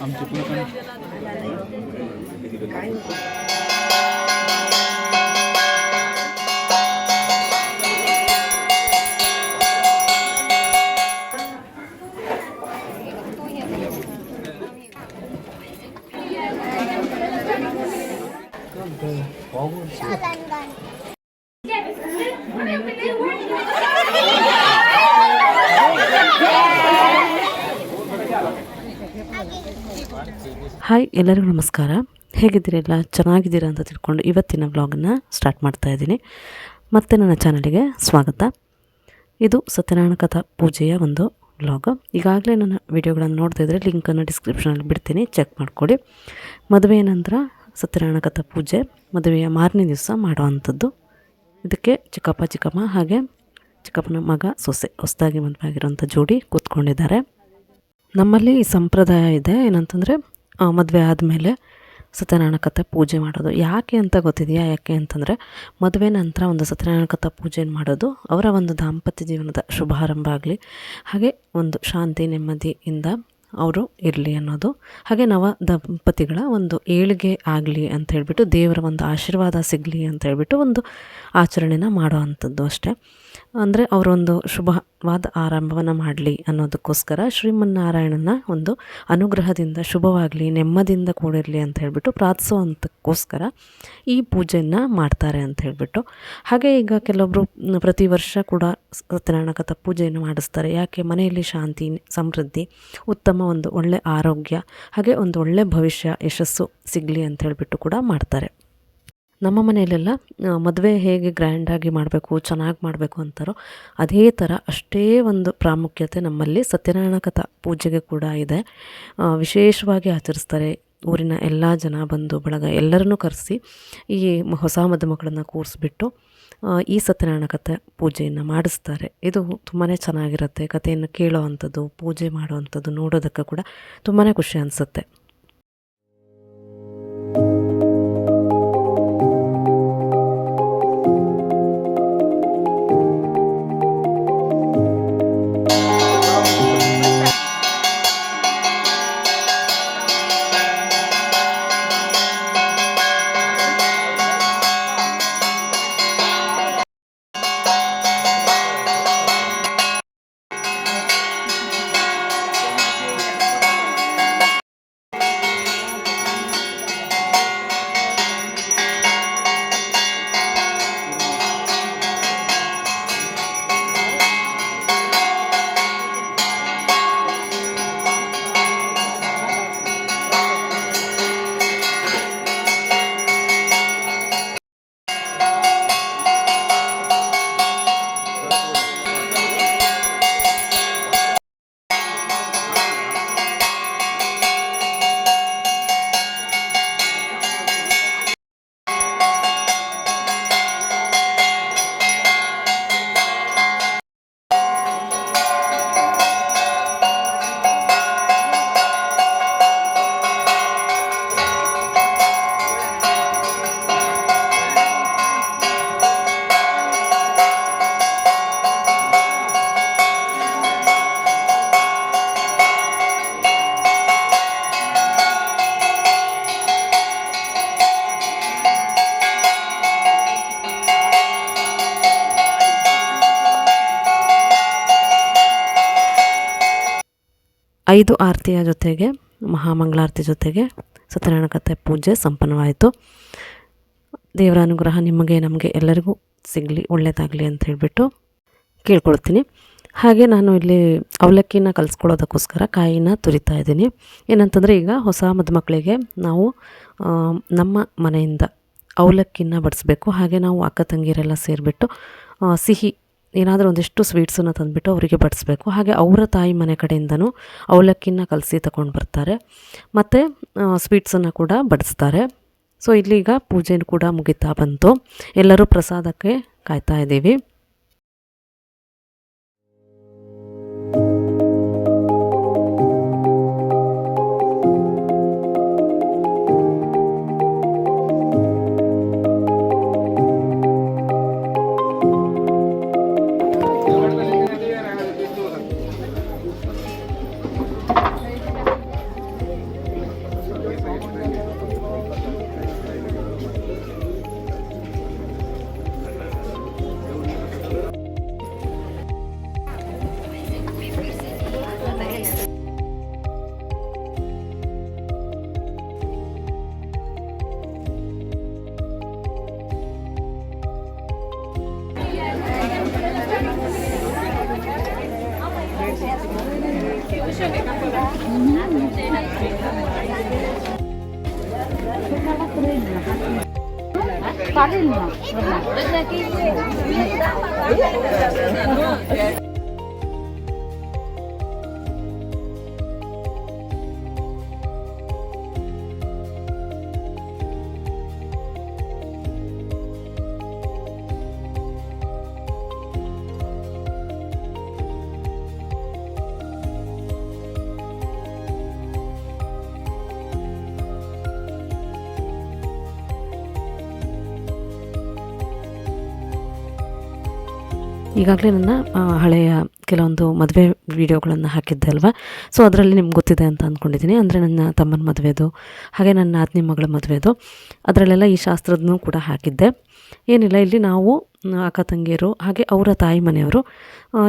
आमचे पण ಹಾಯ್, ಎಲ್ಲರಿಗೂ ನಮಸ್ಕಾರ. ಹೇಗಿದ್ದೀರೆಲ್ಲ? ಚೆನ್ನಾಗಿದ್ದೀರಾ ಅಂತ ತಿಳ್ಕೊಂಡು ಇವತ್ತಿನ ವ್ಲಾಗನ್ನು ಸ್ಟಾರ್ಟ್ ಮಾಡ್ತಾ ಇದ್ದೀನಿ. ಮತ್ತು ನನ್ನ ಚಾನಲಿಗೆ ಸ್ವಾಗತ. ಇದು ಸತ್ಯನಾರಾಯಣ ಕಥಾ ಪೂಜೆಯ ಒಂದು ವ್ಲಾಗ್. ಈಗಾಗಲೇ ನನ್ನ ವಿಡಿಯೋಗಳನ್ನು ನೋಡ್ತಾ ಇದ್ದರೆ ಲಿಂಕನ್ನು ಡಿಸ್ಕ್ರಿಪ್ಷನಲ್ಲಿ ಬಿಡ್ತೀನಿ, ಚೆಕ್ ಮಾಡ್ಕೊಳ್ಳಿ. ಮದುವೆಯ ನಂತರ ಸತ್ಯನಾರಾಯಣ ಕಥಾ ಪೂಜೆ ಮದುವೆಯ ಮಾರನೇ ದಿವಸ ಮಾಡುವಂಥದ್ದು. ಇದಕ್ಕೆ ಚಿಕ್ಕಪ್ಪ ಚಿಕ್ಕಮ್ಮ ಹಾಗೆ ಚಿಕ್ಕಪ್ಪನ ಮಗ ಸೊಸೆ ಹೊಸದಾಗಿ ಮದುವೆ ಆಗಿರೋಂಥ ಜೋಡಿ ಕೂತ್ಕೊಂಡಿದ್ದಾರೆ. ನಮ್ಮಲ್ಲಿ ಈ ಸಂಪ್ರದಾಯ ಇದೆ, ಏನಂತಂದರೆ ಮದುವೆ ಆದಮೇಲೆ ಸತ್ಯನಾರಾಯಣ ಕಥಾ ಪೂಜೆ ಮಾಡೋದು. ಯಾಕೆ ಅಂತ ಗೊತ್ತಿದೆಯಾ? ಯಾಕೆ ಅಂತಂದರೆ ಮದುವೆ ನಂತರ ಒಂದು ಸತ್ಯನಾರಾಯಣ ಕಥಾ ಪೂಜೆಯನ್ನು ಮಾಡೋದು ಅವರ ಒಂದು ದಾಂಪತ್ಯ ಜೀವನದ ಶುಭಾರಂಭ ಆಗಲಿ, ಹಾಗೆ ಒಂದು ಶಾಂತಿ ನೆಮ್ಮದಿಯಿಂದ ಅವರು ಇರಲಿ ಅನ್ನೋದು, ಹಾಗೆ ನವ ದಂಪತಿಗಳ ಒಂದು ಏಳಿಗೆ ಆಗಲಿ ಅಂತ ಹೇಳ್ಬಿಟ್ಟು, ದೇವರ ಒಂದು ಆಶೀರ್ವಾದ ಸಿಗಲಿ ಅಂತ ಹೇಳ್ಬಿಟ್ಟು ಒಂದು ಆಚರಣೆನ ಮಾಡೋ ಅಂಥದ್ದು ಅಷ್ಟೇ. ಅಂದರೆ ಅವರೊಂದು ಶುಭವಾದ ಆರಂಭವನ್ನು ಮಾಡಲಿ ಅನ್ನೋದಕ್ಕೋಸ್ಕರ ಶ್ರೀಮನ್ನಾರಾಯಣನ ಒಂದು ಅನುಗ್ರಹದಿಂದ ಶುಭವಾಗಲಿ, ನೆಮ್ಮದಿಯಿಂದ ಕೂಡಿರಲಿ ಅಂತ ಹೇಳ್ಬಿಟ್ಟು ಪ್ರಾರ್ಥಿಸೋವಂಥಕ್ಕೋಸ್ಕರ ಈ ಪೂಜೆಯನ್ನು ಮಾಡ್ತಾರೆ ಅಂತ ಹೇಳ್ಬಿಟ್ಟು. ಹಾಗೆ ಈಗ ಕೆಲವೊಬ್ಬರು ಪ್ರತಿ ವರ್ಷ ಕೂಡ ಸತ್ಯನಾರಾಯಣ ಕಥಾ ಪೂಜೆಯನ್ನು ಮಾಡಿಸ್ತಾರೆ. ಯಾಕೆ? ಮನೆಯಲ್ಲಿ ಶಾಂತಿ, ಸಮೃದ್ಧಿ, ಉತ್ತಮ ಒಂದು ಒಳ್ಳೆ ಆರೋಗ್ಯ, ಹಾಗೆ ಒಂದು ಒಳ್ಳೆ ಭವಿಷ್ಯ, ಯಶಸ್ಸು ಸಿಗಲಿ ಅಂತ ಹೇಳ್ಬಿಟ್ಟು ಕೂಡ ಮಾಡ್ತಾರೆ. ನಮ್ಮ ಮನೆಯಲ್ಲೆಲ್ಲ ಮದುವೆ ಹೇಗೆ ಗ್ರ್ಯಾಂಡಾಗಿ ಮಾಡಬೇಕು, ಚೆನ್ನಾಗಿ ಮಾಡಬೇಕು ಅಂತಾರೋ ಅದೇ ಥರ ಅಷ್ಟೇ ಒಂದು ಪ್ರಾಮುಖ್ಯತೆ ನಮ್ಮಲ್ಲಿ ಸತ್ಯನಾರಾಯಣ ಕಥಾ ಪೂಜೆಗೆ ಕೂಡ ಇದೆ. ವಿಶೇಷವಾಗಿ ಆಚರಿಸ್ತಾರೆ. ಊರಿನ ಎಲ್ಲ ಜನ, ಬಂಧು ಬಳಗ ಎಲ್ಲರನ್ನೂ ಕರೆಸಿ ಈ ಹೊಸ ಮದುಮಕ್ಕಳನ್ನು ಕೂರಿಸ್ಬಿಟ್ಟು ಈ ಸತ್ಯನಾರಾಯಣ ಕಥಾ ಪೂಜೆಯನ್ನು ಮಾಡಿಸ್ತಾರೆ. ಇದು ತುಂಬಾ ಚೆನ್ನಾಗಿರುತ್ತೆ. ಕಥೆಯನ್ನು ಕೇಳೋ ಅಂಥದ್ದು, ಪೂಜೆ ಮಾಡೋ ಅಂಥದ್ದು ನೋಡೋದಕ್ಕೆ ಕೂಡ ತುಂಬಾ ಖುಷಿ ಅನಿಸುತ್ತೆ. ಐದು ಆರತಿಯ ಜೊತೆಗೆ ಮಹಾಮಂಗಳಾರತಿ ಜೊತೆಗೆ ಸತ್ಯನಾರಾಯಣ ಕಥೆ ಪೂಜೆ ಸಂಪನ್ನವಾಯಿತು. ದೇವರ ಅನುಗ್ರಹ ನಿಮಗೆ, ನಮಗೆ ಎಲ್ಲರಿಗೂ ಸಿಗಲಿ, ಒಳ್ಳೆಯದಾಗಲಿ ಅಂತ ಹೇಳಿಬಿಟ್ಟು ಕೇಳ್ಕೊಳ್ತೀನಿ. ಹಾಗೆ ನಾನು ಇಲ್ಲಿ ಅವಲಕ್ಕಿನ ಕಲಿಸ್ಕೊಳ್ಳೋದಕ್ಕೋಸ್ಕರ ಕಾಯಿನ ತುರಿತಾ ಇದ್ದೀನಿ. ಏನಂತಂದರೆ ಈಗ ಹೊಸ ಮದುಮಕ್ಕಳಿಗೆ ನಾವು ನಮ್ಮ ಮನೆಯಿಂದ ಅವಲಕ್ಕಿನ ಬಡಿಸ್ಬೇಕು. ಹಾಗೆ ನಾವು ಅಕ್ಕ ತಂಗಿಯರೆಲ್ಲ ಸೇರಿಬಿಟ್ಟು ಸಿಹಿ ಏನಾದರೂ ಒಂದಿಷ್ಟು ಸ್ವೀಟ್ಸನ್ನು ತಂದುಬಿಟ್ಟು ಅವರಿಗೆ ಬಡಿಸ್ಬೇಕು. ಹಾಗೆ ಅವರ ತಾಯಿ ಮನೆ ಕಡೆಯಿಂದನೂ ಅವಲಕ್ಕಿನ ಕಲಸಿ ತಗೊಂಡು ಬರ್ತಾರೆ, ಮತ್ತು ಸ್ವೀಟ್ಸನ್ನು ಕೂಡ ಬಡಿಸ್ತಾರೆ. ಸೊ ಇಲ್ಲಿಗ ಪೂಜೆ ಕೂಡ ಮುಗಿತಾ ಬಂತು. ಎಲ್ಲರೂ ಪ್ರಸಾದಕ್ಕೆ ಕಾಯ್ತಾ ಇದ್ದೀವಿ. ಈಗಾಗಲೇ ನನ್ನ ಹಳೆಯ ಕೆಲವೊಂದು ಮದುವೆ ವೀಡಿಯೋಗಳನ್ನು ಹಾಕಿದ್ದೆ ಅಲ್ವಾ. ಸೊ ಅದರಲ್ಲಿ ನಿಮ್ಗೆ ಗೊತ್ತಿದೆ ಅಂತ ಅಂದ್ಕೊಂಡಿದ್ದೀನಿ. ಅಂದರೆ ನನ್ನ ತಮ್ಮನ ಮದುವೆದು ಹಾಗೆ ನನ್ನ ನಾದಿನಿ ಮಗಳ ಮದುವೆದು ಅದರಲ್ಲೆಲ್ಲ ಈ ಶಾಸ್ತ್ರದನ್ನೂ ಕೂಡ ಹಾಕಿದ್ದೆ. ಏನಿಲ್ಲ, ಇಲ್ಲಿ ನಾವು ಅಕ್ಕ ತಂಗಿಯರು ಹಾಗೆ ಅವರ ತಾಯಿ ಮನೆಯವರು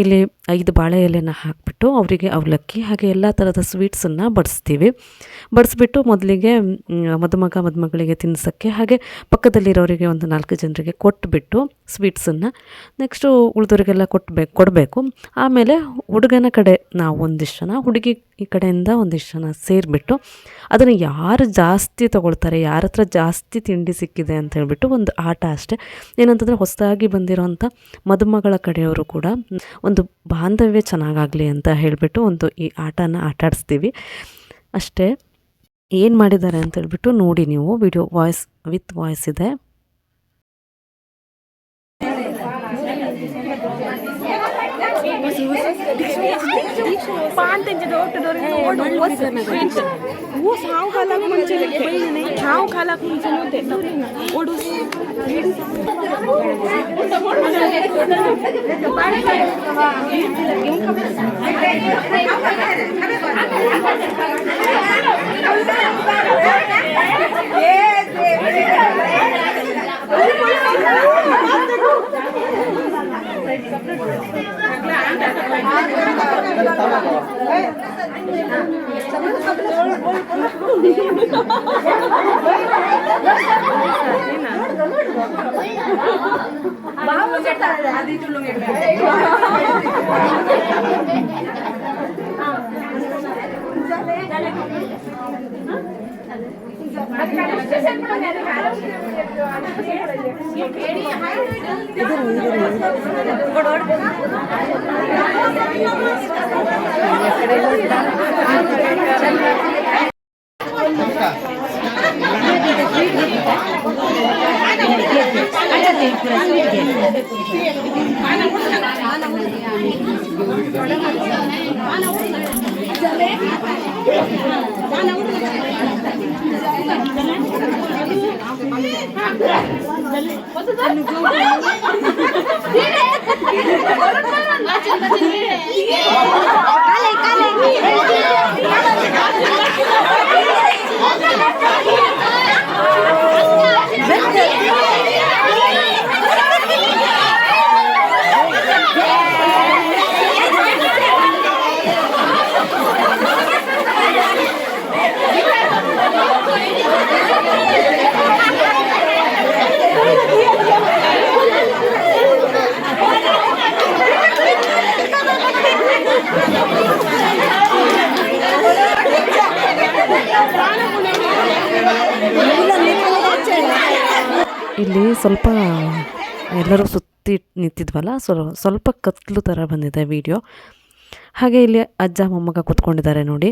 ಇಲ್ಲಿ 5 ಬಾಳೆ ಎಲೆನ ಹಾಕಿಬಿಟ್ಟು ಅವರಿಗೆ ಅವಲಕ್ಕಿ ಹಾಗೆ ಎಲ್ಲ ಥರದ ಸ್ವೀಟ್ಸನ್ನು ಬಡಿಸ್ಬಿಟ್ಟು ಮೊದಲಿಗೆ ಮದುಮಗ ಮದುಮಗಳಿಗೆ ತಿನ್ನಿಸೋಕ್ಕೆ ಹಾಗೆ ಪಕ್ಕದಲ್ಲಿರೋರಿಗೆ ಒಂದು 4 ಜನರಿಗೆ ಕೊಟ್ಬಿಟ್ಟು ಸ್ವೀಟ್ಸನ್ನು ನೆಕ್ಸ್ಟು ಉಳಿದವರಿಗೆಲ್ಲ ಕೊಡಬೇಕು. ಆಮೇಲೆ ಹುಡುಗನ ಕಡೆ ನಾವು ಒಂದಿಷ್ಟು ಜನ, ಹುಡುಗಿ ಈ ಕಡೆಯಿಂದ ಒಂದಿಷ್ಟು ಜನ ಸೇರಿಬಿಟ್ಟು ಅದನ್ನು ಯಾರು ಜಾಸ್ತಿ ತೊಗೊಳ್ತಾರೆ, ಯಾರ ಹತ್ರ ಜಾಸ್ತಿ ತಿಂಡಿ ಸಿಕ್ಕಿದೆ ಅಂತ ಹೇಳ್ಬಿಟ್ಟು ಒಂದು ಆಟ ಅಷ್ಟೇ. ಏನಂತಂದರೆ ಹೊಸದಾಗಿ ಬಂದಿರೋಂಥ ಮದುಮಗಳ ಕಡೆಯವರು ಕೂಡ ಒಂದು ಬಾಂಧವ್ಯ ಚೆನ್ನಾಗಾಗಲಿ ಅಂತ ಹೇಳಿಬಿಟ್ಟು ಒಂದು ಈ ಆಟನ ಆಟಾಡಿಸ್ತೀವಿ ಅಷ್ಟೇ. ಏನು ಮಾಡಿದ್ದಾರೆ ಅಂತ ಹೇಳ್ಬಿಟ್ಟು ನೋಡಿ ನೀವು, ವಿಡಿಯೋ ವಿತ್ ವಾಯ್ಸ್ ಇದೆ. ಇಲ್ಲಿ ಸ್ವಲ್ಪ ಎಲ್ಲರೂ ಸುತ್ತಿ ನಿಂತಿದ್ವಲ್ಲ, ಸ್ವಲ್ಪ ಕತ್ಲು ಥರ ಬಂದಿದೆ ವಿಡಿಯೋ. ಹಾಗೆ ಇಲ್ಲಿ ಅಜ್ಜ ಮೊಮ್ಮಗ ಕೂತ್ಕೊಂಡಿದ್ದಾರೆ ನೋಡಿ.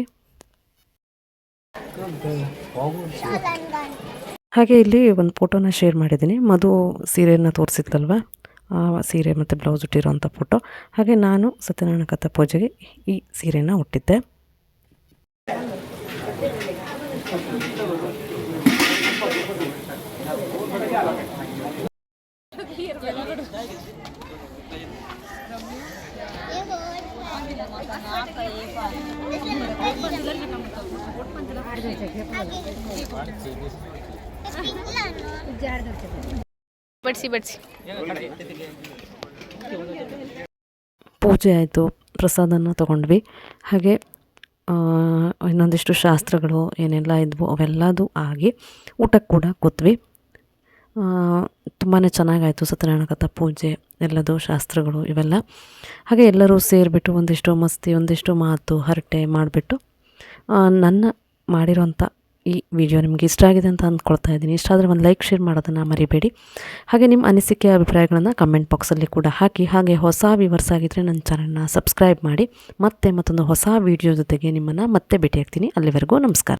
ಹಾಗೆ ಇಲ್ಲಿ ಒಂದು ಫೋಟೋನ ಶೇರ್ ಮಾಡಿದ್ದೀನಿ. ಮಧು ಸೀರೆಯನ್ನು ತೋರಿಸಿದ್ಲಲ್ವ, ಆ ಸೀರೆ ಮತ್ತು ಬ್ಲೌಸ್ ಇಟ್ಟಿರೋಂಥ ಫೋಟೋ. ಹಾಗೆ ನಾನು ಸತ್ಯನಾರಾಯಣ ಕಥಾ ಪೂಜೆಗೆ ಈ ಸೀರೆನ ಉಟ್ಟಿದ್ದೆ. ಪೂಜೆ ಆಯಿತು, ಪ್ರಸಾದನ ತಗೊಂಡ್ವಿ. ಹಾಗೆ ಇನ್ನೊಂದಿಷ್ಟು ಶಾಸ್ತ್ರಗಳು ಏನೆಲ್ಲ ಇದ್ವು ಅವೆಲ್ಲದೂ ಆಗಿ ಊಟಕ್ಕೆ ಕೂಡ ಕೂತ್ವಿ. ತುಂಬಾ ಚೆನ್ನಾಗಾಯಿತು ಸತ್ಯನಾರಾಯಣ ಕಥಾ ಪೂಜೆ ಎಲ್ಲದು ಶಾಸ್ತ್ರಗಳು ಇವೆಲ್ಲ. ಹಾಗೆ ಎಲ್ಲರೂ ಸೇರಿಬಿಟ್ಟು ಒಂದಿಷ್ಟು ಮಸ್ತಿ, ಒಂದಿಷ್ಟು ಮಾತು, ಹರಟೆ ಮಾಡಿಬಿಟ್ಟು ನನ್ನ ಮಾಡಿರೋಂಥ ಈ ವಿಡಿಯೋ ನಿಮಗೆ ಇಷ್ಟ ಆಗಿದೆ ಅಂತ ಅಂದ್ಕೊಳ್ತಾ ಇದ್ದೀನಿ. ಇಷ್ಟ ಆದರೆ ಒಂದು ಲೈಕ್, ಶೇರ್ ಮಾಡೋದನ್ನು ಮರಿಬೇಡಿ. ಹಾಗೆ ನಿಮ್ಮ ಅನಿಸಿಕೆ, ಅಭಿಪ್ರಾಯಗಳನ್ನು ಕಮೆಂಟ್ ಬಾಕ್ಸಲ್ಲಿ ಕೂಡ ಹಾಕಿ. ಹಾಗೆ ಹೊಸ ವ್ಯೂವರ್ಸ್ ಆಗಿದ್ದರೆ ನನ್ನ ಚಾನಲ್ನ ಸಬ್ಸ್ಕ್ರೈಬ್ ಮಾಡಿ. ಮತ್ತೆ ಮತ್ತೊಂದು ಹೊಸ ವಿಡಿಯೋ ಜೊತೆಗೆ ನಿಮ್ಮನ್ನು ಮತ್ತೆ ಭೇಟಿಯಾಗ್ತೀನಿ. ಅಲ್ಲಿವರೆಗೂ ನಮಸ್ಕಾರ.